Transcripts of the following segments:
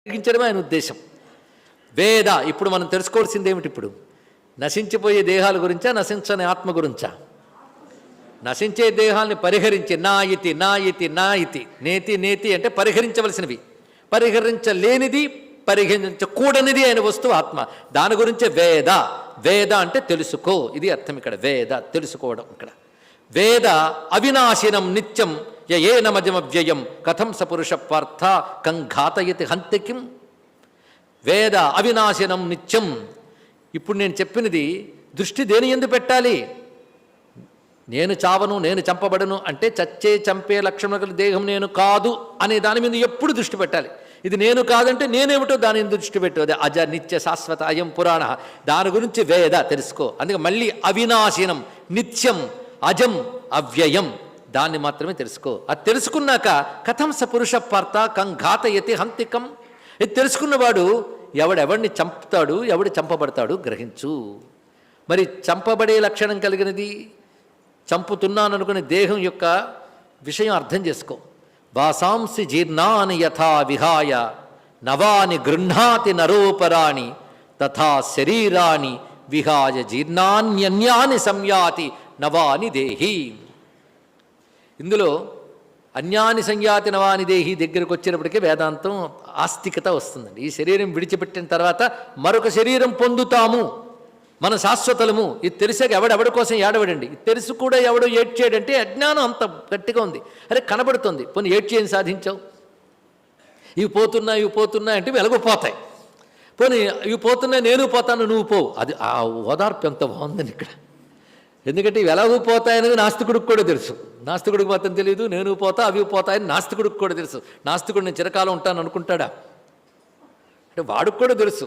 కలిగించడమే ఆయన ఉద్దేశం. వేద ఇప్పుడు మనం తెలుసుకోవాల్సింది ఏమిటి? ఇప్పుడు నశించిపోయే దేహాల గురించా, నశించని ఆత్మ గురించా? నశించే దేహాల్ని పరిహరించి నా ఇతి నా ఇతి నా ఇతి నేతి నేతి అంటే పరిహరించవలసినవి, పరిహరించలేనిది పరిహరించకూడనిది అయిన వస్తువు ఆత్మ. దాని గురించే వేద. వేద అంటే తెలుసుకో, ఇది అర్థం ఇక్కడ. వేద తెలుసుకోవడం. ఇక్కడ వేద అవినాశినం నిత్యం ఏనమజమవ్యయం కథం సపురుష పార్థ కంఘాతయతి హంతికిం. వేద అవినాశినం నిత్యం. ఇప్పుడు నేను చెప్పినది దృష్టి దేని యందు పెట్టాలి? నేను చావను, నేను చంపబడను అంటే చచ్చే చంపే లక్షణం గల దేహం నేను కాదు అనే దాని మీద ఎప్పుడు దృష్టి పెట్టాలి. ఇది నేను కాదంటే నేనేమిటో దాని మీద దృష్టి పెట్టు. అదే అజ నిత్య శాశ్వత అయం పురాణ. దాని గురించి వేద తెలుసుకో. అందుకే మళ్ళీ అవినాశినం నిత్యం అజం అవ్యయం దాన్ని మాత్రమే తెలుసుకో. అది తెలుసుకున్నాక కథం స పురుష పార్థ కంఘాతయతి హంతికం. ఇది తెలుసుకున్నవాడు ఎవడెవడిని చంపుతాడు, ఎవడు చంపబడతాడు గ్రహించు. మరి చంపబడే లక్షణం కలిగినది చంపుతున్నాననుకునే దేహం యొక్క విషయం అర్థం చేసుకో. వాసాంసి జీర్ణాని యథా విహాయ నవాని గృహ్ణాతి నరోపరాణి తథా శరీరాన్ని విహాయ జీర్ణాన్యన్యాని సంయాతి నవాని దేహి. ఇందులో అన్యాని సంయాతి నవాని దేహి దగ్గరకు వచ్చేటప్పటికీ వేదాంతం ఆస్తికత వస్తుందండి. ఈ శరీరం విడిచిపెట్టిన తర్వాత మరొక శరీరం పొందుతాము, మన శాశ్వతలము. ఇది తెలిసాక ఎవడెవడి కోసం ఏడవడండి. ఇది తెలుసు కూడా ఎవడో ఏడ్చేయడంటే అజ్ఞానం అంత గట్టిగా ఉంది. అరే కనబడుతుంది, పోనీ ఏడ్చేయని సాధించావు. ఇవి పోతున్నాయి ఇవి పోతున్నాయి అంటే వెలగ పోతాయి. పోనీ ఇవి పోతున్నాయి నేను పోతాను నువ్వు పోవు. అది ఆ ఓదార్పు ఎంత బాగుందని ఇక్కడ. ఎందుకంటే ఇవి ఎలాగూ పోతాయనేది నాస్తికుడికి కూడా తెలుసు. నాస్తికుడికి మాత్రం తెలియదు. నేను పోతా అవి పోతాయని నాస్తికుడికి కూడా తెలుసు. నాస్తికుడు నేను చిరకాలం ఉంటాను అనుకుంటాడా? అంటే వాడికి కూడా తెలుసు.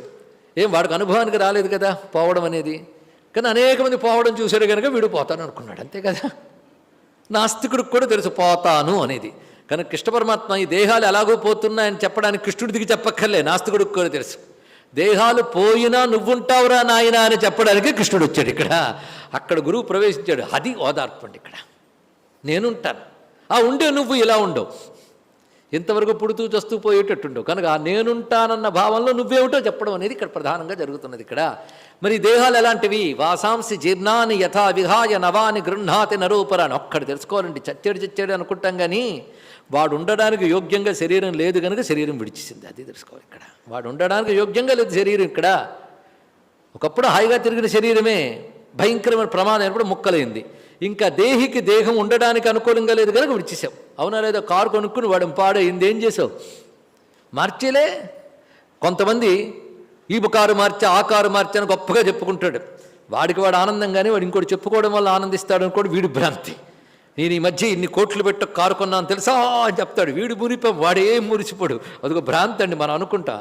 ఏం వాడికి అనుభవానికి రాలేదు కదా పోవడం అనేది. కానీ అనేక మంది పోవడం చూశాడు కనుక వీడు పోతాను అనుకున్నాడు, అంతే కదా. నాస్తికుడికి కూడా తెలుసు పోతాను అనేది. కానీ కృష్ణ పరమాత్మ ఈ దేహాలు ఎలాగో పోతున్నాయని చెప్పడానికి కృష్ణుడి దిగి చెప్పక్కర్లే, నాస్తికుడికి కూడా తెలుసు. దేహాలు పోయినా నువ్వుంటావురా నాయన అని చెప్పడానికి కృష్ణుడు వచ్చాడు ఇక్కడ. అక్కడ గురువు ప్రవేశించాడు. అది ఓదార్పు అండి. ఇక్కడ నేనుంటాను, ఆ ఉండే నువ్వు ఇలా ఉండవు, ఇంతవరకు పుడుతూ చస్తూ పోయేటట్టుండవు. కనుక నేనుంటానన్న భావంలో నువ్వేమిటో చెప్పడం అనేది ఇక్కడ ప్రధానంగా జరుగుతున్నది. ఇక్కడ మరి దేహాలు ఎలాంటివి? వాసాంసి జీర్ణాన్ని యథా విహాయ నవాని గృహ్ణాతి నరూపరాని. ఒక్కడు తెలుసుకోవాలండి. చచ్చాడు అనుకుంటాం కానీ వాడు ఉండడానికి యోగ్యంగా శరీరం లేదు కనుక శరీరం విడిచేసింది. అది తెలుసుకోవాలి ఇక్కడ. వాడు ఉండడానికి యోగ్యంగా లేదు శరీరం. ఇక్కడ ఒకప్పుడు హాయిగా తిరిగిన శరీరమే భయంకరమైన ప్రమాదం అయినప్పుడు ముక్కలైంది. ఇంకా దేహికి దేహం ఉండడానికి అనుకూలంగా లేదు కనుక విడిచేసావు. అవునా లేదా? కారు కొనుక్కుని వాడు పాడైంది, ఏం చేసావు? మార్చేలే. కొంతమంది ఈ కారు మార్చా ఆ కారు మార్చా అని గొప్పగా చెప్పుకుంటాడు. వాడికి వాడు ఆనందం కానీ వాడు ఇంకోటి చెప్పుకోవడం వల్ల ఆనందిస్తాడు అనుకోడు. వీడు భ్రాంతి. నేను ఈ మధ్య ఇన్ని కోట్లు పెట్ట కారు కొన్నాను తెలుసా అని చెప్తాడు. వీడు మురిపం, వాడేం మురిసిపోడు. అదొక భ్రాంతి అండి. మనం అనుకుంటా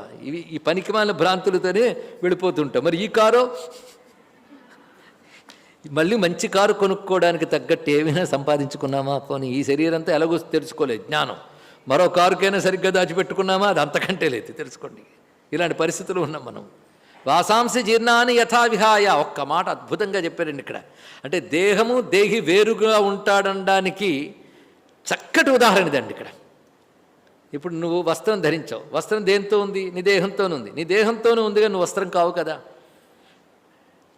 ఈ పనికి మాలిన భ్రాంతులతోనే వెళ్ళిపోతుంటాం. మరి ఈ కారు మళ్ళీ మంచి కారు కొనుక్కోవడానికి తగ్గట్టు ఏమైనా సంపాదించుకున్నామా? పోనీ ఈ శరీరంతో ఎలాగో తెలుసుకోలేదు జ్ఞానం. మరో కారుకైనా సరిగ్గా దాచిపెట్టుకున్నామా? అది అంతకంటే లేదు. తెలుసుకోండి, ఇలాంటి పరిస్థితులు ఉన్నాం మనం. వాసాంసి జీర్ణాన్ని యథా విహాయ. ఒక్క మాట అద్భుతంగా చెప్పారండి ఇక్కడ. అంటే దేహము దేహి వేరుగా ఉంటాడనడానికి చక్కటి ఉదాహరణ ఇదండి ఇక్కడ. ఇప్పుడు నువ్వు వస్త్రం ధరించావు. వస్త్రం దేంతో ఉంది? నీ దేహంతోనే ఉంది. నీ దేహంతోనే ఉంది కానీ నువ్వు వస్త్రం కావు కదా.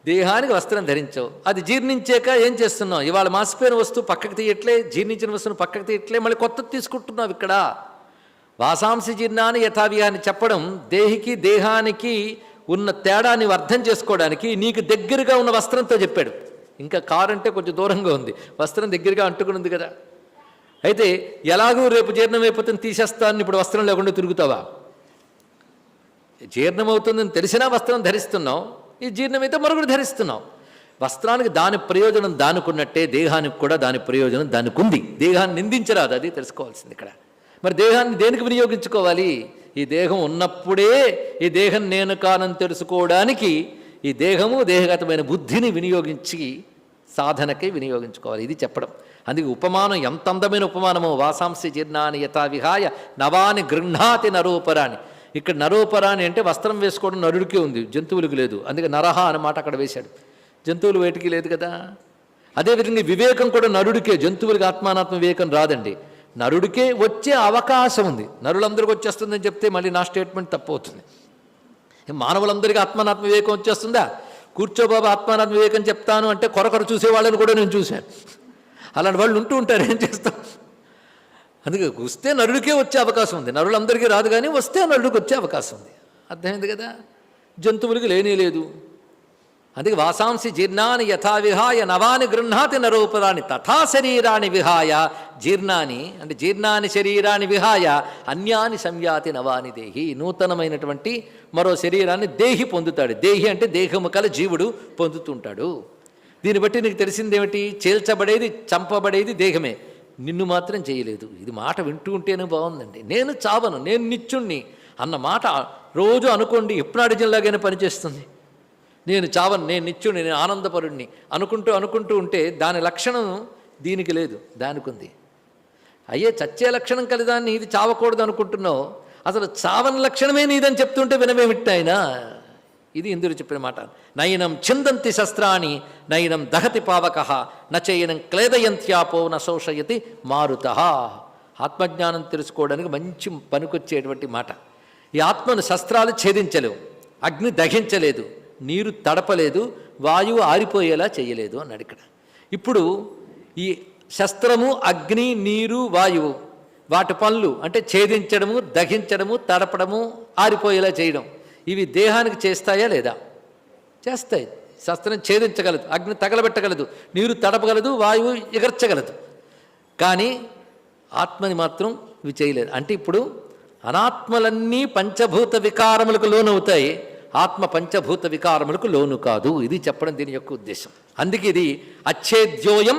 దేహానికి వస్త్రం ధరించావు. అది జీర్ణించాక ఏం చేస్తున్నావు? ఇవాళ మాసిపోయిన వస్తువు పక్కకు తీయట్లే, జీర్ణించిన వస్తువును పక్కకు తీయట్లే, మళ్ళీ కొత్తది తీసుకుంటున్నావు. ఇక్కడ వాసాంసి జీర్ణాన్ని యథావిహాన్ని చెప్పడం దేహికి దేహానికి ఉన్న తేడా నీవు అర్థం చేసుకోవడానికి నీకు దగ్గరగా ఉన్న వస్త్రంతో చెప్పాడు. ఇంకా కారు అంటే కొంచెం దూరంగా ఉంది, వస్త్రం దగ్గరగా అంటుకుని ఉంది కదా. అయితే ఎలాగూ రేపు జీర్ణమైపోతుంది తీసేస్తాను, ఇప్పుడు వస్త్రం లేకుండా తిరుగుతావా? జీర్ణమవుతుందని తెలిసినా వస్త్రం ధరిస్తున్నావు, ఈ జీర్ణమైతే మరొకటి ధరిస్తున్నావు. వస్త్రానికి దాని ప్రయోజనం దానికి ఉన్నట్టే దేహానికి కూడా దాని ప్రయోజనం దానికి ఉంది. దేహాన్ని నిందించరాదు, అది తెలుసుకోవాల్సింది ఇక్కడ. మరి దేహాన్ని దేనికి వినియోగించుకోవాలి? ఈ దేహం ఉన్నప్పుడే ఈ దేహం నేను కానని తెలుసుకోవడానికి ఈ దేహము దేహగతమైన బుద్ధిని వినియోగించి సాధనకై వినియోగించుకోవాలి. ఇది చెప్పడం. అందుకే ఉపమానం ఎంత అందమైన ఉపమానమో. వాసాంసి జీర్ణాన్ని యథా విహాయ నవాని గృహ్ణాతి నరోపరాని. ఇక్కడ నరోపరాని అంటే వస్త్రం వేసుకోవడం నరుడికే ఉంది, జంతువులకు లేదు. అందుకే నరహ అన్నమాట అక్కడ వేశాడు. జంతువులు వేటికి లేదు కదా. అదేవిధంగా వివేకం కూడా నరుడికే, జంతువులకి ఆత్మానాత్మ వివేకం రాదండి. నరుడికే వచ్చే అవకాశం ఉంది. నరులందరికీ వచ్చేస్తుందని చెప్తే మళ్ళీ నా స్టేట్మెంట్ తప్పు అవుతుంది. మానవులందరికీ ఆత్మానాత్మ వివేకం వచ్చేస్తుందా? కూర్చోబాబు ఆత్మానాత్మ వివేకం చెప్తాను అంటే కొరకొర చూసేవాళ్ళని కూడా నేను చూశాను. అలాంటి వాళ్ళు ఉంటూ ఉంటారు, ఏం చేస్తాం. అందుకే వస్తే నరుడికే వచ్చే అవకాశం ఉంది. నరులందరికీ రాదు, కానీ వస్తే నరుడికి వచ్చే అవకాశం ఉంది. అర్థమైంది కదా? జంతువులకి లేనే లేదు. అందుకే వాసాంసి జీర్ణాన్ని యథా విహాయ నవాని గృహ్ణాతి నరోపరాని తథా శరీరాన్ని విహాయ జీర్ణాన్ని, అంటే జీర్ణాన్ని శరీరాన్ని విహాయ అన్యాని సంయాతి నవాని దేహి. నూతనమైనటువంటి మరో శరీరాన్ని దేహి పొందుతాడు. దేహి అంటే దేహము కల జీవుడు పొందుతుంటాడు. దీన్ని బట్టి నీకు తెలిసిందేమిటి? చేల్చబడేది, చంపబడేది దేహమే, నిన్ను మాత్రం చేయలేదు. ఇది మాట వింటూ ఉంటేనే బాగుందండి. నేను చావను, నేను నిత్యుణ్ణి అన్న మాట రోజు అనుకోండి, ఎప్పుడు జిల్లాగానే పనిచేస్తుంది. నేను చావను, నేను నిత్యుణ్ణి, నేను ఆనందపరుణ్ణి అనుకుంటూ ఉంటే దాని లక్షణం దీనికి లేదు, దానికి ఉంది. అయ్యే చచ్చే లక్షణం కలిదాన్ని ఇది చావకూడదు అనుకుంటున్నావు, అసలు చావని లక్షణమే నీదని చెప్తుంటే వినవేమిట్టాయినా. ఇది ఇంద్రుడు చెప్పిన మాట. నయనం చిందంతి శస్త్రాణి నయనం దహతి పావక నచయనం క్లేదయంత్యాపో నశోషయతి మారుత. ఆత్మజ్ఞానం తెలుసుకోవడానికి మంచి పనికొచ్చేటువంటి మాట. ఈ ఆత్మను శస్త్రాలు ఛేదించలేవు, అగ్ని దహించలేదు, నీరు తడపలేదు, వాయువు ఆరిపోయేలా చేయలేదు అన్నాడు ఇక్కడ. ఇప్పుడు ఈ శస్త్రము, అగ్ని, నీరు, వాయువు, వాటి పనులు అంటే ఛేదించడము, దహించడము, తడపడము, ఆరిపోయేలా చేయడం, ఇవి దేహానికి చేస్తాయా లేదా? చేస్తాయి. శస్త్రం ఛేదించగలదు, అగ్ని తగలబెట్టగలదు, నీరు తడపగలదు, వాయువు ఎగర్చగలదు. కానీ ఆత్మని మాత్రం ఇవి చేయలేదు. అంటే ఇప్పుడు అనాత్మలన్నీ పంచభూత వికారములకు లోనవుతాయి, ఆత్మ పంచభూత వికారములకు లోను కాదు. ఇది చెప్పడం దీని యొక్క ఉద్దేశం. అందుకే ఇది అచ్ఛేద్యోయం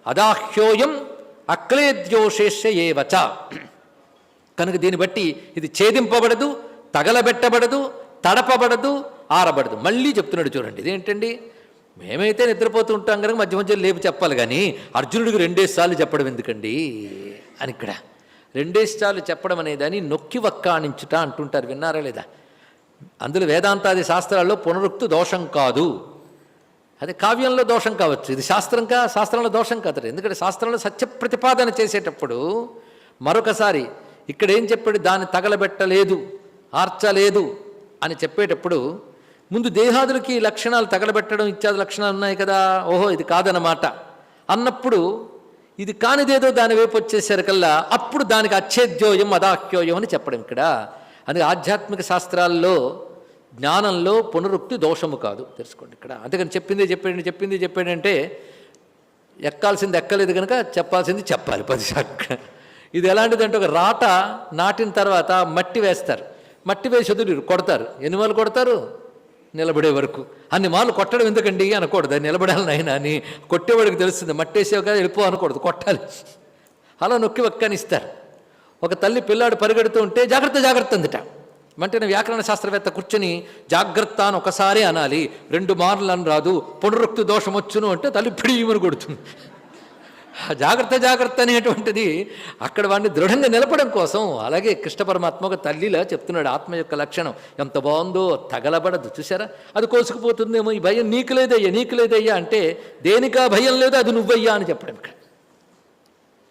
అదాహ్యోయం అక్లేద్యోశేష్య ఏవచ. కనుక దీన్ని బట్టి ఇది ఛేదింపబడదు, తగలబెట్టబడదు, తడపబడదు, ఆరబడదు. మళ్ళీ చెప్తున్నాడు చూడండి. ఇదేంటండి, మేమైతే నిద్రపోతూ ఉంటాం కనుక మధ్య మధ్యలో లేపు చెప్పాలి, కానీ అర్జునుడికి 2 సార్లు చెప్పడం ఎందుకండి అని ఇక్కడ 2 సార్లు చెప్పడం అనేదాన్ని నొక్కి వక్కాణించుట అంటుంటారు. విన్నారా లేదా? అందులో వేదాంతాది శాస్త్రాల్లో పునరుక్తి దోషం కాదు. అదే కావ్యంలో దోషం కావచ్చు, ఇది శాస్త్రంలో దోషం కాదు. ఎందుకంటే శాస్త్రంలో సత్య ప్రతిపాదన చేసేటప్పుడు మరొకసారి ఇక్కడ ఏం చెప్పాడు? దాన్ని తగలబెట్టలేదు, ఆర్చలేదు అని చెప్పేటప్పుడు ముందు దేహాదులకి లక్షణాలు తగలబెట్టడం ఇత్యాది లక్షణాలు ఉన్నాయి కదా, ఓహో ఇది కాదన్నమాట అన్నప్పుడు ఇది కానిదేదో దాని వైపు వచ్చేసరికల్లా అప్పుడు దానికి అచ్ఛేద్యోయం అదాహ్యోయం అని చెప్పడం ఇక్కడ. అందుకే ఆధ్యాత్మిక శాస్త్రాల్లో జ్ఞానంలో పునరుక్తి దోషము కాదు, తెలుసుకోండి ఇక్కడ. అందుకని చెప్పింది చెప్పాడంటే ఎక్కాల్సింది ఎక్కలేదు కనుక చెప్పాల్సింది చెప్పాలి 10 సార్లు. ఇది ఎలాంటిదంటే, ఒక రాట నాటిన తర్వాత మట్టి వేస్తారు, మట్టి వేసి వదిలి కొడతారు. ఎన్ని మార్లు కొడతారు? నిలబడే వరకు. అన్ని మార్లు కొట్టడం ఎందుకండి అనకూడదు, నిలబడాలి నాయన అని కొట్టేవాడికి తెలుస్తుంది. మట్టి వేసేవి కదా వెళ్ళిపో అనకూడదు, కొట్టాలి. అలా నొక్కి వక్కనిస్తారు. ఒక తల్లి పిల్లాడు పరిగెడుతూ ఉంటే జాగ్రత్త అందుట. వెంటనే వ్యాకరణ శాస్త్రవేత్త కూర్చొని జాగ్రత్త అని ఒకసారి అనాలి, 2 మార్లు అని రాదు, పునరుక్తి దోషం వచ్చును అంటే తల్లి పిడిమని కొడుతుంది. జాగ్రత్త అనేటువంటిది అక్కడ వాడిని దృఢంగా నిలపడం కోసం. అలాగే కృష్ణ పరమాత్మ ఒక తల్లిలా చెప్తున్నాడు ఆత్మ యొక్క లక్షణం. ఎంత బాగుందో, తగలబడదు. చూసారా? అది కోసుకుపోతుందేమో, ఈ భయం నీకు లేదయ్యా అంటే దేనికా భయం లేదు, అది నువ్వయ్యా అని చెప్పడం ఇక్కడ.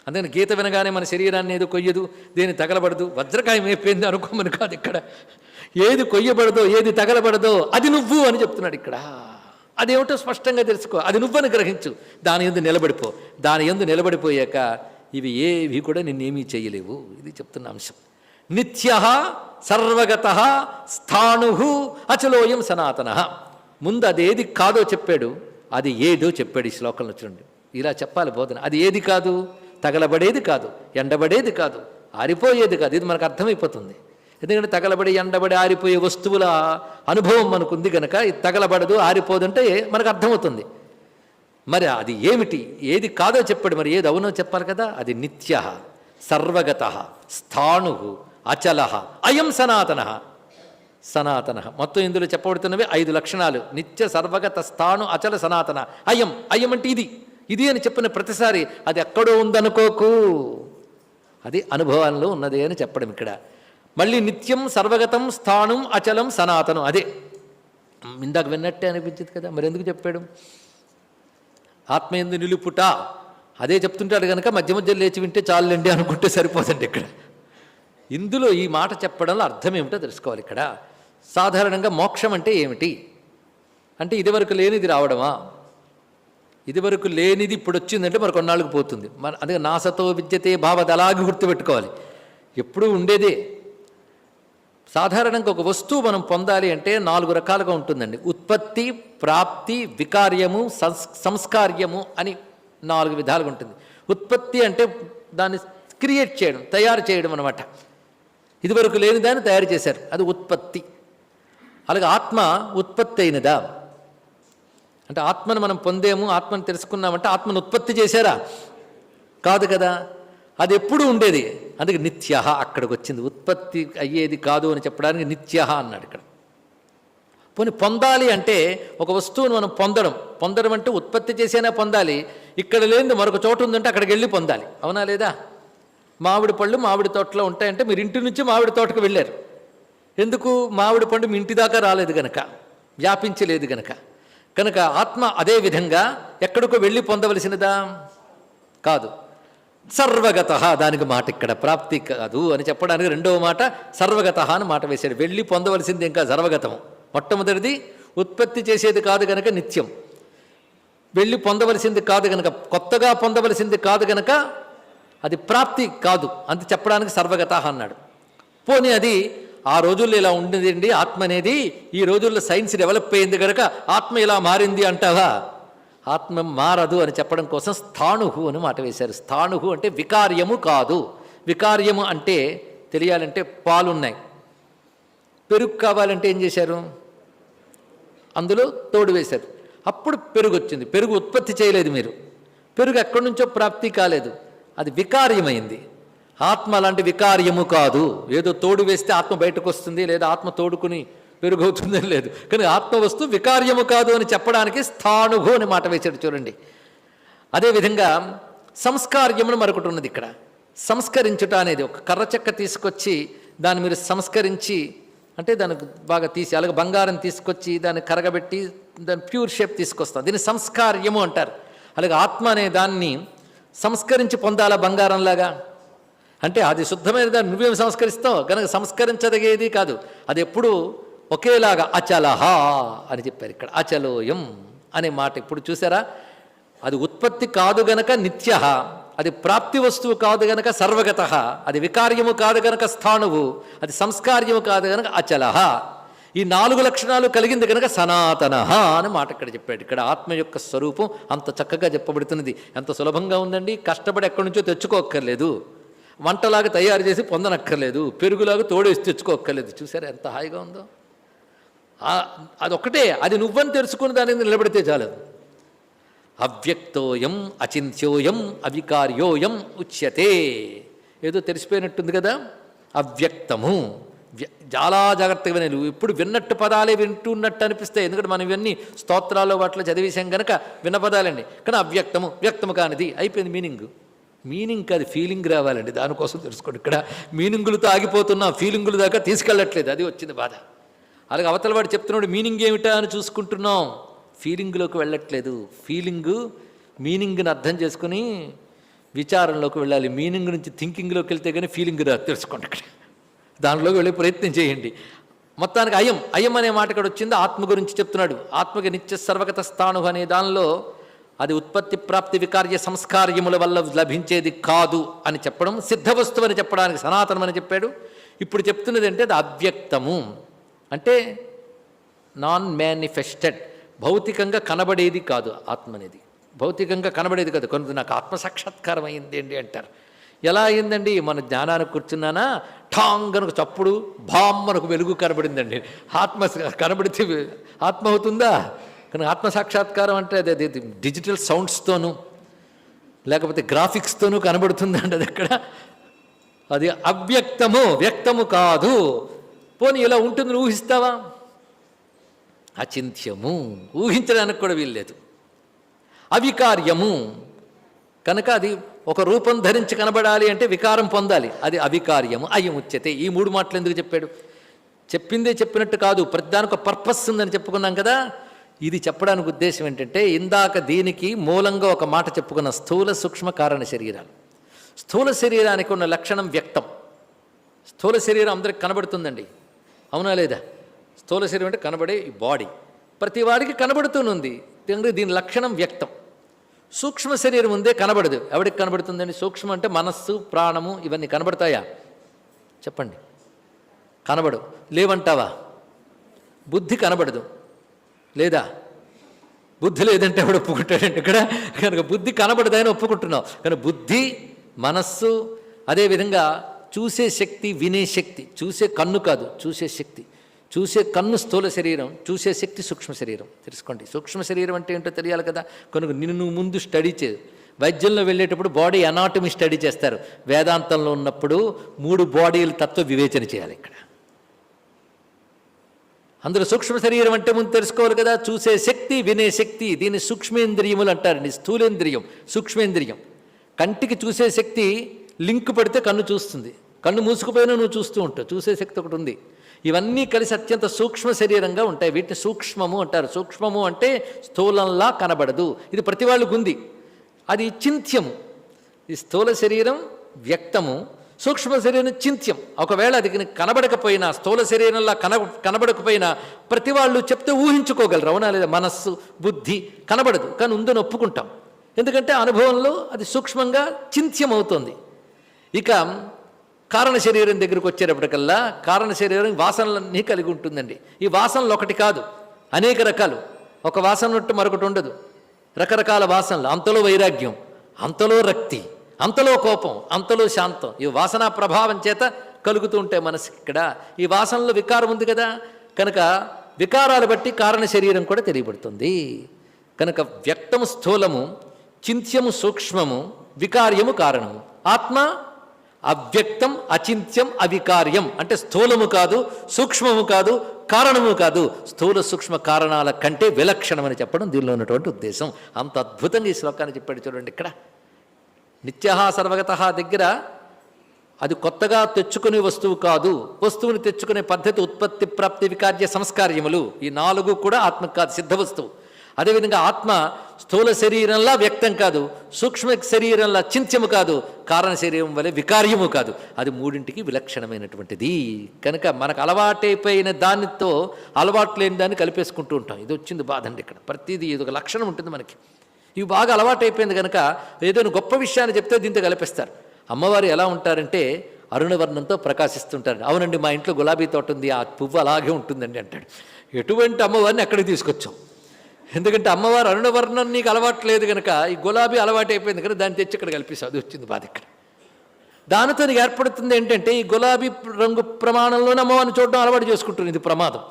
అందుకని గీత వినగానే మన శరీరాన్ని ఏదో కొయ్యదు, దేని తగలబడదు, వజ్రకాయం అయిపోయింది అనుకోమని కాదు ఇక్కడ. ఏది కొయ్యబడదో, ఏది తగలబడదో అది నువ్వు అని చెప్తున్నాడు ఇక్కడ. అదేమిటో స్పష్టంగా తెలుసుకో, అది నువ్వని గ్రహించు, దాని యందు నిలబడిపో. దాని యందు నిలబడిపోయాక ఇవి ఏవి కూడా నిన్నేమీ చేయలేవు. ఇది చెప్తున్న అంశం. నిత్య సర్వగత స్థాణు అచలోయం సనాతన. ముందు అదేది కాదో చెప్పాడు, అది ఏదో చెప్పాడు ఈ శ్లోకంలో. చూడండి, ఇలా చెప్పాలి బోధన. అది ఏది కాదు? తగలబడేది కాదు, ఎండబడేది కాదు, ఆరిపోయేది కాదు. ఇది మనకు అర్థమైపోతుంది. ఎందుకంటే తగలబడి, ఎండబడి, ఆరిపోయే వస్తువుల అనుభవం మనకుంది కనుక ఇది తగలబడదు, ఆరిపోదంటే మనకు అర్థమవుతుంది. మరి అది ఏమిటి, ఏది కాదో చెప్పాడు, మరి ఏది అవునో చెప్పాలి కదా. అది నిత్య సర్వగత స్థాణు అచల అయం సనాతన. మొత్తం ఇందులో చెప్పబడుతున్నవి 5 లక్షణాలు. నిత్య సర్వగత స్థాణు అచల సనాతన. అయం అంటే ఇది అని చెప్పిన ప్రతిసారి అది ఎక్కడో ఉందనుకోకు, అది అనుభవంలో ఉన్నదే అని చెప్పడం ఇక్కడ. మళ్ళీ నిత్యం సర్వగతం స్థాణుం అచలం సనాతనం. అదే ఇందాక విన్నట్టే అనిపించింది కదా, మరి ఎందుకు చెప్పాడు? ఆత్మయందు నిలుపుట అదే చెప్తుంటాడు కనుక మధ్య మధ్య లేచి వింటే చాలండి అనుకుంటే సరిపోదండి. ఇక్కడ ఇందులో ఈ మాట చెప్పడంలో అర్థం ఏమిటో తెలుసుకోవాలి. ఇక్కడ సాధారణంగా మోక్షం అంటే ఏమిటి అంటే ఇదివరకు లేనిది రావడమా? ఇదివరకు లేనిది ఇప్పుడు వచ్చిందంటే మరి కొన్నాళ్ళకి పోతుంది. అందుకే నాసతో విద్యతే భావది అలాగే గుర్తుపెట్టుకోవాలి. ఎప్పుడూ ఉండేదే. సాధారణంగా ఒక వస్తువు మనం పొందాలి అంటే 4 రకాలుగా ఉంటుందండి. ఉత్పత్తి, ప్రాప్తి, వికార్యము, సంస్కార్యము అని 4 విధాలుగా ఉంటుంది. ఉత్పత్తి అంటే దాన్ని క్రియేట్ చేయడం, తయారు చేయడం అనమాట. ఇదివరకు లేని దాన్ని తయారు చేశారు, అది ఉత్పత్తి. అలాగే ఆత్మ ఉత్పత్తి అయినదా అంటే ఆత్మను మనం పొందేము, ఆత్మను తెలుసుకున్నామంటే ఆత్మను ఉత్పత్తి చేశారా? కాదు కదా. అది ఎప్పుడు ఉండేది. అందుకే నిత్య అక్కడికి వచ్చింది. ఉత్పత్తి అయ్యేది కాదు అని చెప్పడానికి నిత్య అన్నాడు ఇక్కడ. పోనీ పొందాలి అంటే ఒక వస్తువును మనం పొందడం అంటే ఉత్పత్తి చేసేనా పొందాలి. ఇక్కడ లేనిది మరొక చోటు ఉందంటే అక్కడికి వెళ్ళి పొందాలి. అవునా లేదా? మామిడి పళ్ళు మామిడి తోటలో ఉంటాయంటే మీరు ఇంటి నుంచి మామిడి తోటకు వెళ్ళారు. ఎందుకు? మామిడి పండు మీ ఇంటి దాకా రాలేదు గనక, వ్యాపించలేదు కనుక ఆత్మ అదే విధంగా ఎక్కడికో వెళ్ళి పొందవలసినదా? కాదు. సర్వగత దానికి మాట ఇక్కడ ప్రాప్తి కాదు అని చెప్పడానికి రెండవ మాట సర్వగత అని మాట వేశాడు. వెళ్ళి పొందవలసింది ఇంకా సర్వగతము. మొట్టమొదటిది ఉత్పత్తి చేసేది కాదు గనక నిత్యం, వెళ్ళి పొందవలసింది కాదు గనక, కొత్తగా పొందవలసింది కాదు గనక అది ప్రాప్తి కాదు అంత చెప్పడానికి సర్వగత అన్నాడు. పోనీ అది ఆ రోజుల్లో ఇలా ఉండేదండి ఆత్మ అనేది, ఈ రోజుల్లో సైన్స్ డెవలప్ అయింది కనుక ఆత్మ ఇలా మారింది అంటావా? ఆత్మ మారదు అని చెప్పడం కోసం స్థాణుహు అని మాట వేశారు. స్థాణుహు అంటే వికార్యము కాదు. వికార్యము అంటే తెలియాలంటే పాలున్నాయి, పెరుగు కావాలంటే ఏం చేశారు? అందులో తోడు వేశారు, అప్పుడు పెరుగు వచ్చింది. పెరుగు ఉత్పత్తి చేయలేదు మీరు, పెరుగు ఎక్కడి నుంచో ప్రాప్తి కాలేదు, అది వికార్యమైంది. ఆత్మ అలాంటి వికార్యము కాదు. ఏదో తోడు వేస్తే ఆత్మ బయటకు వస్తుంది, లేదా ఆత్మ తోడుకుని పెరుగవుతుందని లేదు. కానీ ఆత్మ వస్తువు వికార్యము కాదు అని చెప్పడానికి స్థాణుభు అని మాట వేశాడు. చూడండి. అదేవిధంగా సంస్కార్యమును మరొకటి ఉన్నది ఇక్కడ. సంస్కరించుట అనేది ఒక కర్ర చెక్క తీసుకొచ్చి దాన్ని మీరు సంస్కరించి అంటే దానికి బాగా తీసి, అలాగే బంగారం తీసుకొచ్చి దాన్ని కరగబెట్టి దాని ప్యూర్ షేప్ తీసుకొస్తాం, దీన్ని సంస్కార్యము అంటారు. అలాగే ఆత్మ అనే దాన్ని సంస్కరించి పొందాలా బంగారంలాగా అంటే అది శుద్ధమైన దాన్ని నువ్వేం సంస్కరిస్తావు కనుక సంస్కరించదగేది కాదు. అది ఎప్పుడు ఒకేలాగా అచలహ అని చెప్పారు ఇక్కడ. అచలోయం అనే మాట ఇప్పుడు చూసారా? అది ఉత్పత్తి కాదు గనక నిత్య, అది ప్రాప్తి వస్తువు కాదు గనక సర్వగత, అది వికార్యము కాదు గనక స్థాణువు, అది సంస్కార్యము కాదు గనక అచలహ. ఈ 4 లక్షణాలు కలిగింది కనుక సనాతన అని మాట ఇక్కడ చెప్పాడు. ఇక్కడ ఆత్మ యొక్క స్వరూపం అంత చక్కగా చెప్పబడుతున్నది. ఎంత సులభంగా ఉందండి. కష్టపడి ఎక్కడి నుంచో తెచ్చుకోక్కర్లేదు, వంటలాగా తయారు చేసి పొందనక్కర్లేదు, పెరుగులాగా తోడేసి తెచ్చుకోక్కర్లేదు. చూసారా ఎంత హాయిగా ఉందో? అదొక్కటే, అది నువ్వని తెలుసుకుని దాని మీద నిలబడితే చాలు. అవ్యక్తోయం అచింత్యోయం అవికార్యోయం ఉచ్యతే. ఏదో తెలిసిపోయినట్టుంది కదా. అవ్యక్తము చాలా జాగ్రత్తగా నువ్వు ఇప్పుడు విన్నట్టు పదాలే వింటున్నట్టు అనిపిస్తాయి. ఎందుకంటే మనం ఇవన్నీ స్తోత్రాల్లో వాటిలో చదివేశాం కనుక విన్న పదాలండి. కానీ అవ్యక్తము, వ్యక్తము కానిది అయిపోయింది. మీనింగ్ కాదు, ఫీలింగ్ రావాలండి. దానికోసం తెలుసుకోండి. ఇక్కడ మీనింగులతో ఆగిపోతున్నా, ఫీలింగుల దాకా తీసుకెళ్ళట్లేదు, అది వచ్చింది బాధ. అలాగే అవతల వాడు చెప్తున్నాడు మీనింగ్ ఏమిటా అని చూసుకుంటున్నాం, ఫీలింగ్లోకి వెళ్ళట్లేదు. మీనింగ్ని అర్థం చేసుకుని విచారంలోకి వెళ్ళాలి. మీనింగ్ నుంచి థింకింగ్లోకి వెళ్తే కానీ ఫీలింగ్ రాదు. తెలుసుకోండి. ఇక్కడ దానిలోకి వెళ్ళే ప్రయత్నం చేయండి. మొత్తానికి అయం అనే మాట ఇక్కడ వచ్చింది. ఆత్మ గురించి చెప్తున్నాడు. ఆత్మకి నిత్య సర్వగత స్థాణు అనే దానిలో అది ఉత్పత్తి ప్రాప్తి వికార్య సంస్కార్యముల వల్ల లభించేది కాదు అని చెప్పడం, సిద్ధవస్తువు అని చెప్పడానికి సనాతనం అని చెప్పాడు. ఇప్పుడు చెప్తున్నది అంటే అది అవ్యక్తము అంటే నాన్ మేనిఫెస్టెడ్, భౌతికంగా కనబడేది కాదు. ఆత్మ అనేది భౌతికంగా కనబడేది కాదు. కొంత నాకు ఆత్మసాక్షాత్కారం అయింది అండి అంటారు. ఎలా అయిందండి? మన జ్ఞానానికి కూర్చున్నానా ఠాంగ్ అనుకు చప్పుడు, భామ్ మనకు వెలుగు కనబడిందండి. ఆత్మ కనబడితే ఆత్మ అవుతుందా? కానీ ఆత్మసాక్షాత్కారం అంటే అది డిజిటల్ సౌండ్స్తోనూ లేకపోతే గ్రాఫిక్స్తోనూ కనబడుతుందండి. అది అక్కడ అది అవ్యక్తము, వ్యక్తము కాదు. పోనీ ఇలా ఉంటుంది ఊహిస్తావా? అచింత్యము, ఊహించడానికి కూడా వీల్లేదు. అవికార్యము కనుక అది ఒక రూపం ధరించి కనబడాలి అంటే వికారం పొందాలి, అది అవికార్యము. అయం ఉచ్యతే. ఈ 3 మాటలు ఎందుకు చెప్పాడు? చెప్పిందే చెప్పినట్టు కాదు, ప్రతిదానికి ఒక పర్పస్ ఉందని చెప్పుకున్నాం కదా. ఇది చెప్పడానికి ఉద్దేశం ఏంటంటే ఇందాక దీనికి మూలంగా ఒక మాట చెప్పుకున్న స్థూల సూక్ష్మ కారణ శరీరాలు. స్థూల శరీరానికి ఉన్న లక్షణం వ్యక్తం. స్థూల శరీరం అందరికి కనబడుతుందండి, అవునా లేదా? స్థూల శరీరం అంటే కనబడే ఈ బాడీ ప్రతి వాడికి కనబడుతూనుంది. దీని లక్షణం వ్యక్తం. సూక్ష్మ శరీరం ఉందే కనబడదు. ఎవరికి కనబడుతుందండి? సూక్ష్మ అంటే మనస్సు, ప్రాణము, ఇవన్నీ కనబడతాయా? చెప్పండి. కనబడవు. లేవంటావా? బుద్ధి కనబడదు లేదా? బుద్ధి లేదంటే ఎవడు ఒప్పుకుంటాడంటే ఇక్కడ కనుక బుద్ధి కనబడదని ఒప్పుకుంటున్నావు. కానీ బుద్ధి, మనస్సు, అదేవిధంగా చూసే శక్తి, వినే శక్తి, చూసే కన్ను కాదు చూసే శక్తి, చూసే కన్ను స్థూల శరీరం, చూసే శక్తి సూక్ష్మ శరీరం. తెలుసుకోండి. సూక్ష్మ శరీరం అంటే ఏంటో తెలియాలి కదా. కనుక నిన్ను ముందు స్టడీ చే. వైద్యంలో వెళ్ళేటప్పుడు బాడీ అనాటమీ స్టడీ చేస్తారు. వేదాంతంలో ఉన్నప్పుడు 3 బాడీల తత్వ వివేచన చేయాలి ఇక్కడ. అందులో సూక్ష్మ శరీరం అంటే ముందు తెలుసుకోవాలి కదా. చూసే శక్తి, వినే శక్తి, దీన్ని సూక్ష్మేంద్రియములు అంటారండి. స్థూలేంద్రియం, సూక్ష్మేంద్రియం. కంటికి చూసే శక్తి లింక్ పడితే కన్ను చూస్తుంది. కన్ను మూసుకుపోయినా నువ్వు చూస్తూ ఉంటావు. చూసే శక్తి ఒకటి ఉంది. ఇవన్నీ కలిసి అత్యంత సూక్ష్మ శరీరంగా ఉంటాయి. వీటిని సూక్ష్మము అంటారు. సూక్ష్మము అంటే స్థూలంలా కనబడదు. ఇది ప్రతి వాళ్ళకు ఉంది. అది చింత్యము. ఈ స్థూల శరీరం వ్యక్తము, సూక్ష్మ శరీరం చింత్యం. ఒకవేళ అది కనబడకపోయినా, స్థూల శరీరంలా కనబడకపోయినా ప్రతి వాళ్ళు చెప్తే ఊహించుకోగలరు, అవునా లేదా? మనస్సు, బుద్ధి కనబడదు, కానీ ఉందని ఒప్పుకుంటాం. ఎందుకంటే అనుభవంలో అది సూక్ష్మంగా చింత్యం అవుతుంది. ఇక కారణ శరీరం దగ్గరికి వచ్చేటప్పటికల్లా కారణ శరీరం వాసనలన్నీ కలిగి ఉంటుందండి. ఈ వాసనలు ఒకటి కాదు, అనేక రకాలు. ఒక వాసన ఉన్నట్టు మరొకటి ఉండదు. రకరకాల వాసనలు. అంతలో వైరాగ్యం, అంతలో రక్తి, అంతలో కోపం, అంతలో శాంతం. ఈ వాసనా ప్రభావం చేత కలుగుతూ ఉంటాయి మనసుకి. ఇక్కడ ఈ వాసనలో వికారం ఉంది కదా, కనుక వికారాలు బట్టి కారణ శరీరం కూడా తెలియబడుతుంది. కనుక వ్యక్తము స్థూలము, చింత్యము సూక్ష్మము, వికార్యము కారణము. ఆత్మ అవ్యక్తం, అచింత్యం, అవికార్యం. అంటే స్థూలము కాదు, సూక్ష్మము కాదు, కారణము కాదు. స్థూల సూక్ష్మ కారణాల కంటే విలక్షణమని చెప్పడం దీనిలో ఉన్నటువంటి ఉద్దేశం. అంత అద్భుతంగా ఈ శ్లోకాన్ని చెప్పాడు చూడండి. ఇక్కడ నిత్యః సర్వగతః దగ్గర అది కొత్తగా తెచ్చుకునే వస్తువు కాదు. వస్తువుని తెచ్చుకునే పద్ధతి ఉత్పత్తి, ప్రాప్తి, వికార్య, సంస్కార్యములు. ఈ 4 కూడా ఆత్మ కాదు, సిద్ధ వస్తువు. అదేవిధంగా ఆత్మ స్థూల శరీరంలా వ్యక్తం కాదు, సూక్ష్మ శరీరంలా చింత్యము కాదు, కారణ శరీరం వలె వికార్యము కాదు. అది 3ంటికి విలక్షణమైనటువంటిది. కనుక మనకు అలవాటైపోయిన దానితో అలవాటు లేని దాన్ని కలిపేసుకుంటూ ఉంటాం. ఇది వచ్చింది బాధండి ఇక్కడ. ప్రతిదీ ఇది ఒక లక్షణం ఉంటుంది మనకి. ఇవి బాగా అలవాటైపోయింది కనుక ఏదైనా గొప్ప విషయాన్ని చెప్తే దీంతో కలిపేస్తారు. అమ్మవారు ఎలా ఉంటారంటే అరుణవర్ణంతో ప్రకాశిస్తుంటారు. అవునండి, మా ఇంట్లో గులాబీ తోట ఉంది, ఆ పువ్వు అలాగే ఉంటుందండి అంటాడు. ఎటువంటి అమ్మవారిని ఎక్కడికి తీసుకొచ్చాం? ఎందుకంటే అమ్మవారు అరుణవర్ణం నీకు అలవాటు లేదు కనుక ఈ గులాబీ అలవాటు అయిపోయింది కనుక దాన్ని తెచ్చి ఇక్కడ కలిపేసి అది వచ్చింది బాధ ఇక్కడ. దానితో నీకు ఏర్పడుతుంది ఏంటంటే ఈ గులాబీ రంగు ప్రమాణంలోనే అమ్మవారిని చూడడం అలవాటు చేసుకుంటుంది. ఇది ప్రమాదం.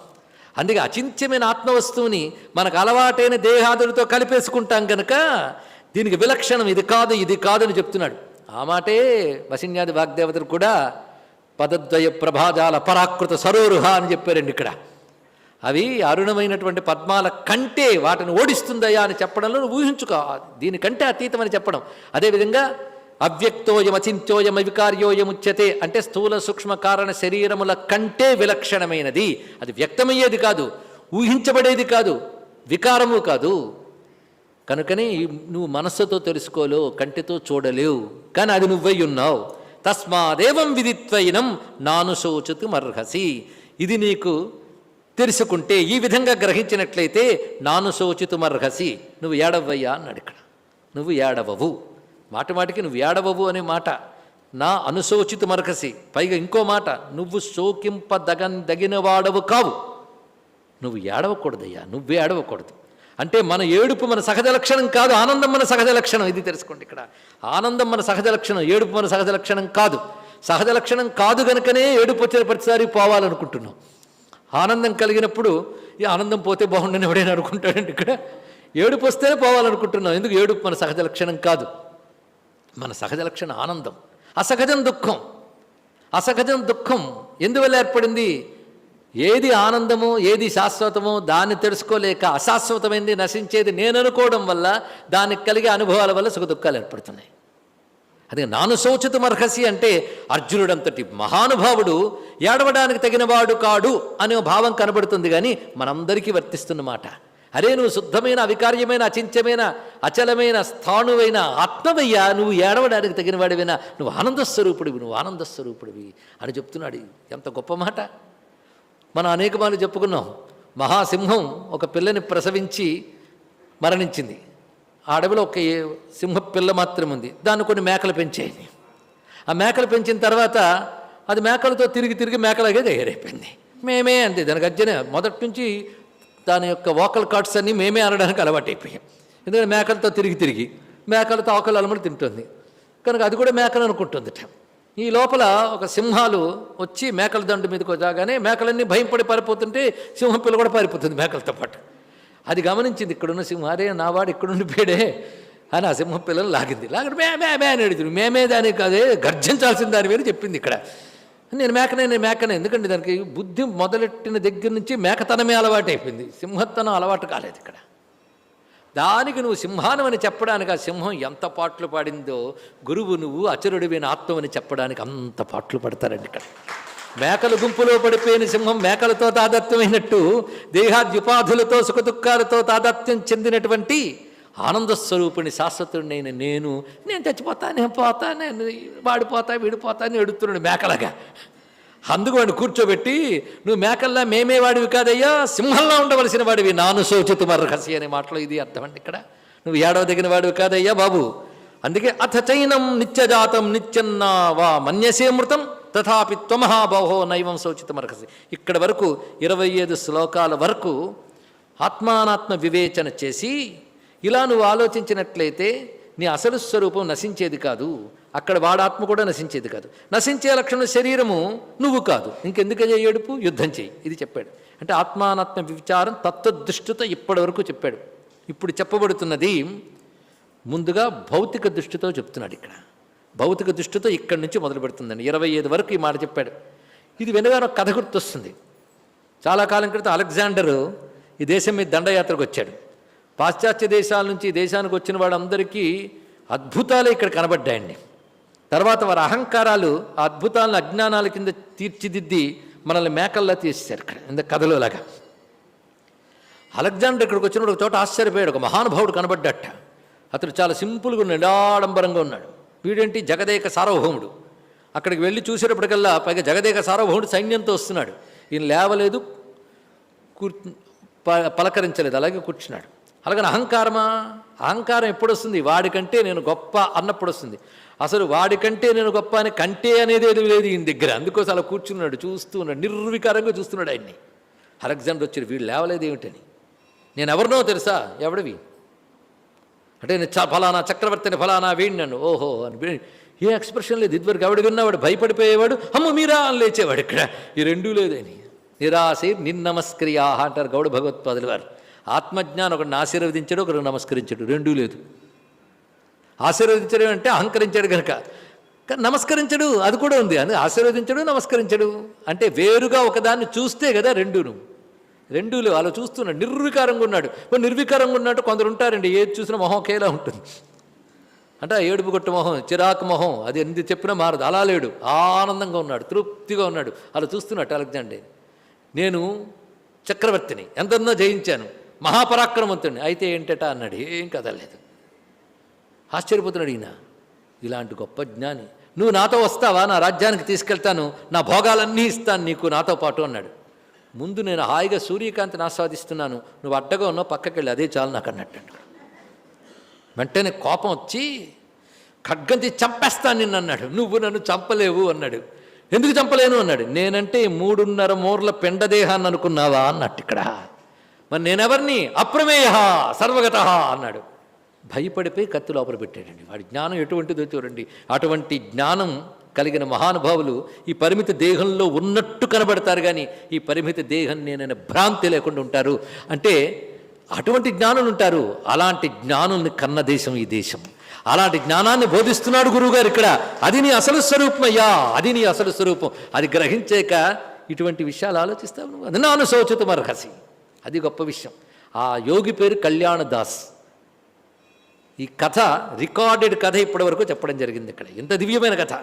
అందుకే అచింత్యమైన ఆత్మవస్తువుని మనకు అలవాటైన దేహాదులతో కలిపేసుకుంటాం కనుక దీనికి విలక్షణం ఇది కాదు, ఇది కాదు అని చెప్తున్నాడు. ఆ మాటే వసిన్యాది వాగ్దేవతలు కూడా పదద్వయ ప్రభాజాల పరాకృత సరోరుహ అని చెప్పారండి ఇక్కడ. అవి అరుణమైనటువంటి పద్మాల కంటే వాటిని ఓడిస్తుందయ్యా అని చెప్పడంలో ఊహించుకో. దీనికంటే అతీతమని చెప్పడం. అదేవిధంగా అవ్యక్తోయం అచింత్యోయం అవికార్యోయముచ్యతే అంటే స్థూల సూక్ష్మ కారణ శరీరముల కంటే విలక్షణమైనది. అది వ్యక్తమయ్యేది కాదు, ఊహించబడేది కాదు, వికారము కాదు. కనుకని నువ్వు మనస్సుతో తెలుసుకోలేవు, కంటితో చూడలేవు, కానీ అది నువ్వై ఉన్నావు. తస్మాదేవం విదిత్వైనం నాను శోచితుమర్హసి. ఇది నీకు తెలుసుకుంటే, ఈ విధంగా గ్రహించినట్లయితే నాను శోచితుమర్హసి, నువ్వు ఏడవయ్యా అన్నాడు ఇక్కడ. నువ్వు ఏడవవు. మాటికి నువ్వు ఏడవవు అనే మాట. నా అనుశోచితుమర్హసి. పైగా ఇంకో మాట, నువ్వు శోకింపదగిన వాడవు కావు. నువ్వు ఏడవకూడదయ్యా, నువ్వే ఏడవకూడదు. అంటే మన ఏడుపు మన సహజ లక్షణం కాదు, ఆనందం మన సహజ లక్షణం. ఇది తెలుసుకోండి ఇక్కడ. ఆనందం మన సహజ లక్షణం, ఏడుపు మన సహజ లక్షణం కాదు. సహజ లక్షణం కాదు కనుకనే ఏడుపు వచ్చిన ప్రతిసారి పోవాలనుకుంటున్నాం. ఆనందం కలిగినప్పుడు ఈ ఆనందం పోతే బాగుండని ఎవడైనా అనుకుంటాడండి ఇక్కడ. ఏడుపు వస్తేనే పోవాలనుకుంటున్నాం. ఎందుకు? ఏడుపు మన సహజ లక్షణం కాదు. మన సహజ లక్షణం ఆనందం. అసహజం దుఃఖం. అసహజం దుఃఖం ఎందువల్ల ఏర్పడింది? ఏది ఆనందమో ఏది శాశ్వతమో దాన్ని తెలుసుకోలేక అశాశ్వతమైంది నశించేది నేను అనుకోవడం వల్ల దానికి కలిగే అనుభవాల వల్ల సుఖ దుఃఖాలు ఏర్పడుతున్నాయి. అదే నాను శోచితుమర్హసి అంటే అర్జునుడంతటి మహానుభావుడు ఏడవడానికి తగినవాడు కాడు అనే భావం కనబడుతుంది, కానీ మనందరికీ వర్తిస్తున్నమాట. అరే నువ్వు శుద్ధమైన అవికార్యమైన అచింత్యమైన అచలమైన స్థాణువైన ఆత్మవయ్యా, నువ్వు ఏడవడానికి తగిన వాడివైనా, నువ్వు ఆనందస్వరూపుడివి, నువ్వు ఆనందస్వరూపుడివి అని చెప్తున్నాడు. ఎంత గొప్ప మాట. మనం అనేక మార్లు చెప్పుకున్నాం. మహాసింహం ఒక పిల్లని ప్రసవించి మరణించింది. ఆ అడవిలో ఒక సింహ పిల్ల మాత్రమే ఉంది. దాన్ని కొన్ని మేకలు పెంచాయి. ఆ మేకలు పెంచిన తర్వాత అది మేకలతో తిరిగి తిరిగి మేకలాగే తయారైపోయింది. మేమే అంతే. దానికి అజ్జనే మొదటి నుంచి దాని యొక్క వోకల్ కార్డ్స్ అన్నీ మేమే అనడానికి అలవాటైపోయాం. ఎందుకంటే మేకలతో తిరిగి తిరిగి మేకలతో ఆకలి అలమలు తింటుంది కనుక అది కూడా మేకలు అనుకుంటుందిట. ఈ లోపల ఒక సింహాలు వచ్చి మేకల దండు మీదకి రాగానే మేకలన్నీ భయంపడి పారిపోతుంటే సింహం పిల్ల కూడా పారిపోతుంది మేకలతో పాటు. అది గమనించింది ఇక్కడున్న సింహం. అరే నావాడు ఇక్కడుండి పేడే అని ఆ సింహం పిల్లలు లాగింది. లాగడం మే మే మే అని అడుగుతుంది. మేమే దానికి అదే గర్జించాల్సిన దాని మీద చెప్పింది. ఇక్కడ నేను మేకనే ఎందుకంటే దానికి బుద్ధి మొదలెట్టిన దగ్గర నుంచి మేకతనమే అలవాటు అయిపోయింది, సింహతనం అలవాటు కాలేదు. ఇక్కడ దానికి నువ్వు సింహానం అని చెప్పడానికి ఆ సింహం ఎంత పాటలు పాడిందో, గురువు నువ్వు అచరుడివైన ఆత్మని చెప్పడానికి అంత పాటలు పడతారండి. ఇక్కడ మేకల గుంపులో పడిపోయిన సింహం మేకలతో తాదాత్మ్యమైనట్టు దేహాద్యుపాధులతో సుఖదుఖాలతో తాదాత్మ్యం చెందినటువంటి ఆనందస్వరూపుని శాశ్వతుడినైన నేను చచ్చిపోతానే పోతానే వాడిపోతా వీడిపోతా అని ఎడుతున్నాడు మేకలాగా. అందుకు వాడిని కూర్చోబెట్టి నువ్వు మేకల్లా మేమే వాడివి కాదయ్యా, సింహంలా ఉండవలసిన వాడివి, నాను శోచితు మర్హసి అనే మాటలో ఇది అర్థం అండి. ఇక్కడ నువ్వు ఏడవదగిన వాడివి కాదయ్యా బాబు. అందుకే అథ చైనం నిత్యజాతం నిత్యన్నా వా మన్యసే మృతం తథాపి త్వమహాబహో నైవం శోచితమర్హసి. ఇక్కడ వరకు 25 శ్లోకాల వరకు ఆత్మానాత్మ వివేచన చేసి ఇలా నువ్వు ఆలోచించినట్లయితే నీ అసలు స్వరూపం నశించేది కాదు, అక్కడ వాడాత్మ కూడా నశించేది కాదు. నశించే లక్షణం శరీరము నువ్వు కాదు, ఇంకెందుకయ్యా ఏడుపు, యుద్ధం చేయి, ఇది చెప్పాడు. అంటే ఆత్మానాత్మ విచారం తత్వదృష్టితో ఇప్పటి వరకు చెప్పాడు. ఇప్పుడు చెప్పబడుతున్నది ముందుగా భౌతిక దృష్టితో చెప్తున్నాడు. ఇక్కడ భౌతిక దృష్టితో ఇక్కడి నుంచి మొదలు పెడుతుందండి. 25 వరకు ఈ మాట చెప్పాడు. ఇది వినగానే ఒక కథ గుర్తొస్తుంది. చాలా కాలం క్రితం అలెగ్జాండరు ఈ దేశం మీద దండయాత్రకు వచ్చాడు. పాశ్చాత్య దేశాల నుంచి ఈ దేశానికి వచ్చిన వాళ్ళందరికీ అద్భుతాలే ఇక్కడ కనబడ్డాయండి. తర్వాత వారి అహంకారాలు ఆ అద్భుతాలను అజ్ఞానాల కింద తీర్చిదిద్ది మనల్ని మేకల్లా తీసేశారు. ఇక్కడ ఇంత కథలోలాగా అలెగ్జాండర్ ఇక్కడికి వచ్చినప్పుడు ఒక చోట ఆశ్చర్యపోయాడు. ఒక మహానుభావుడు కనబడ్డట. అతడు చాలా సింపుల్గా ఉన్నాడు, నిడాడంబరంగా ఉన్నాడు. వీడేంటి జగదేక సార్వభౌముడు. అక్కడికి వెళ్ళి చూసేటప్పటికల్లా పైగా జగదేక సార్వభౌముడు సైన్యంతో వస్తున్నాడు. ఈయన లేవలేదు, పలకరించలేదు, అలాగే కూర్చున్నాడు. అలాగని అహంకారమా? అహంకారం ఎప్పుడు వస్తుంది? వాడికంటే నేను గొప్ప అన్నప్పుడు వస్తుంది. అసలు వాడికంటే నేను గొప్ప అని కంటే అనేది ఏది లేదు ఈయన దగ్గర. అందుకోసం అలా కూర్చున్నాడు, చూస్తూ ఉన్నాడు, నిర్వికారంగా చూస్తున్నాడు ఆయన్ని. అలెగ్జాండర్ వచ్చాడు, వీడు లేవలేదు ఏమిటని. నేను ఎవరినో తెలుసా? ఎవడివి అంటే నేను ఫలానా చక్రవర్తిని, ఫలానా వీడి నన్ను, ఓహో అని ఏ ఎక్స్ప్రెషన్ లేదు. ఇదివరకు ఎవడు విన్నవాడు భయపడిపోయేవాడు, అమ్మ మీరా అని లేచేవాడు. ఇక్కడ ఈ రెండూ లేదని నిరాశ నిన్నమస్క్రియా అంటారు గౌడ భగవత్పాదులు వారు. ఆత్మజ్ఞానం ఒకరిని ఆశీర్వదించాడు, ఒకరికి నమస్కరించాడు, రెండూ లేదు. ఆశీర్వదించడం అంటే అహంకరించాడు కనుక, నమస్కరించడు అది కూడా ఉంది. అని ఆశీర్వదించడు, నమస్కరించడు అంటే వేరుగా ఒకదాన్ని చూస్తే కదా రెండూ లేవు. అలా చూస్తున్నాడు, నిర్వికారంగా ఉన్నాడు. నిర్వికారంగా ఉన్నట్టు కొందరు ఉంటారండి, ఏది చూసినా మొహం ఒకేలా ఉంటుంది. అంటే ఏడుపు కొట్టు మొహం, చిరాకు మొహం, అది ఎందుకు చెప్పినా మారదు. అలా లేడు, ఆనందంగా ఉన్నాడు, తృప్తిగా ఉన్నాడు. అలా చూస్తున్నట్టు అలెగ్జాండర్. నేను చక్రవర్తిని, ఎంతెందో జయించాను, మహాపరాక్రమవంతుడిని, అయితే ఏంటట అన్నాడు. ఏం కదలేదు. ఆశ్చర్యపోతున్నాడు ఈయన. ఇలాంటి గొప్ప జ్ఞాని, నువ్వు నాతో వస్తావా? నా రాజ్యానికి తీసుకెళ్తాను, నా భోగాలన్నీ ఇస్తాను నీకు నాతో పాటు అన్నాడు. ముందు నేను హాయిగా సూర్యకాంతిని ఆస్వాదిస్తున్నాను, నువ్వు అడ్డగా ఉన్నావు, పక్కకెళ్ళి, అదే చాలు నాకు అన్నట్టు. వెంటనే కోపం వచ్చి ఖడ్గంతి చంపేస్తాను నిన్ను అన్నాడు. నువ్వు నన్ను చంపలేవు అన్నాడు. ఎందుకు చంపలేను అన్నాడు. నేనంటే 3.5 మూరల పెండదేహాన్ని అనుకున్నావా అన్నట్టు. ఇక్కడ మరి నేనెవరిని? అప్రమేయ సర్వగత అన్నాడు. భయపడిపోయి కత్తి లోపల పెట్టాడండి. వాడి జ్ఞానం ఎటువంటిదో చూడండి. అటువంటి జ్ఞానం కలిగిన మహానుభావులు ఈ పరిమిత దేహంలో ఉన్నట్టు కనబడతారు, కానీ ఈ పరిమిత దేహం నేనైనా భ్రాంతి లేకుండా ఉంటారు. అంటే అటువంటి జ్ఞానులు ఉంటారు. అలాంటి జ్ఞానుల్ని కన్న దేశం ఈ దేశం. అలాంటి జ్ఞానాన్ని బోధిస్తున్నాడు గురువుగారు ఇక్కడ. అది నీ అసలు స్వరూపం అయ్యా, అది నీ అసలు స్వరూపం. అది గ్రహించాక ఇటువంటి విషయాలు ఆలోచిస్తావు నువ్వు. అది నాను శోచితమర్హసి, అది గొప్ప విషయం. ఆ యోగి పేరు కళ్యాణదాస్. ఈ కథ రికార్డెడ్ కథ ఇప్పటి వరకు చెప్పడం జరిగింది ఇక్కడ. ఎంత దివ్యమైన కథ.